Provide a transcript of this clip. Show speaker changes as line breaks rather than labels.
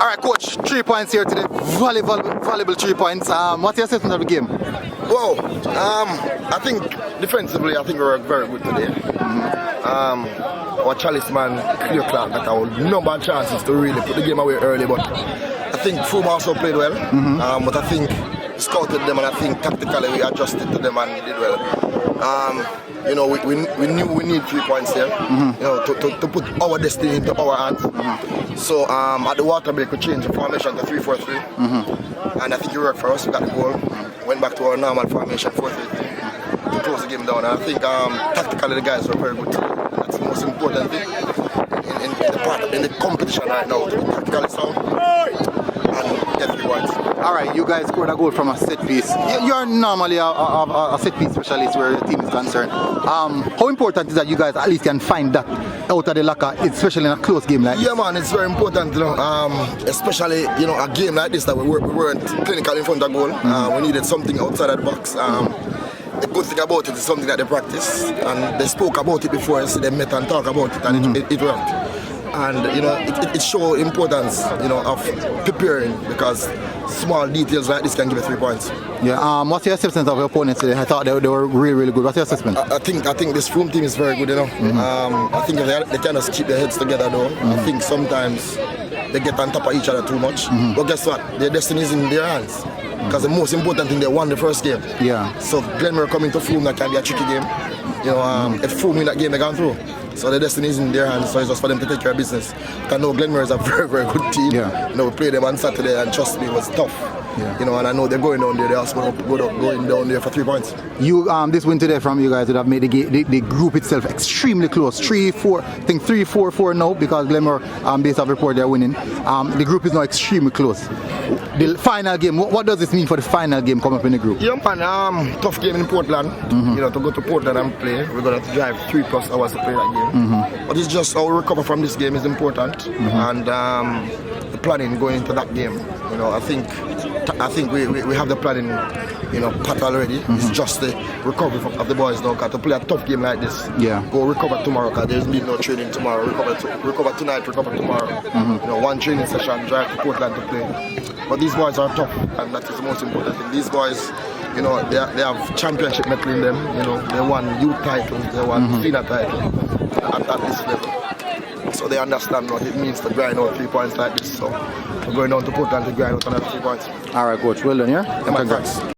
Alright, coach, 3 points here today. Valuable 3 points. What's your assessment of the game?
Well, I think defensively, I think we were very good today. Our Chalice man, clear clock, got our number of chances to really put the game away early, but I think Frome also played well. But I think scouted them, and I think tactically we adjusted to them and did well. You know, we knew we need 3 points here, you know, to put our destiny into our hands. So at the water break, we changed the formation to 3-4-3, and I think it worked for us. We got the goal, went back to our normal formation 4-3-3 to close the game down. And I think tactically the guys were very good. That's the most important thing in the competition right now, to be tactically sound and get 3 points.
Alright, you guys scored a goal from a set piece. You're normally a set piece specialist where the team is concerned. How important is that you guys at least can find that out of the locker, especially in a close game like this?
Yeah, man, it's very important, you know, especially, you know, a game like this that we weren't clinical in front of goal. We needed something outside of the box. The good thing about it is something that they practice, and they spoke about it before, so they met and talked about it, and it worked. And you know, it shows importance, you know, of preparing, because small details like this can give you 3 points.
Yeah. What's your assessment of your opponents today? I thought they were really good. What's your assessment?
I think this Frome team is very good, you know. I think if they can just keep their heads together, though. I think sometimes they get on top of each other too much. But guess what? Their destiny is in their hands. Because the most important thing, they won the first game.
Yeah.
So Glenmore coming to Frome, that can be a tricky game. You know, if Frome win that game, they gone through. So the destiny is in their hands, so it's just for them to take care of business. I know Glenmore is a very good team.
Yeah.
You know, we played them on Saturday, and trust me, it was tough. Yeah. You know, and I know they're going down there. They're also going down there for 3 points.
You this win today from you guys would have made the group itself extremely close. 3-4, I think 3-4-4 now, because Glenmore, based on report, they're winning. The group is now extremely close. The final game, what does this mean for the final game coming up in the group?
Yeah, man, tough game in Portland. You know, to go to Portland and play, we're going to drive 3+ hours to play that game. But it's just how we recover from this game is important, and the planning going into that game. You know, I think we have the planning, you know, pat already. It's just the recovery of the boys now. Got to play a tough game like this. Yeah. Go recover tomorrow, because there's been no training tomorrow. Recover tonight, recover tomorrow. You know, one training session, drive to Portland to play. But these boys are tough, and that is the most important thing. These boys, you know, they have championship medal in them. You know, they won youth titles, they won senior title at this level. So they understand what it means to grind out 3 points like this. So we're going down to Portland to grind out another 3 points.
All right, coach. Well done, yeah?
Congrats.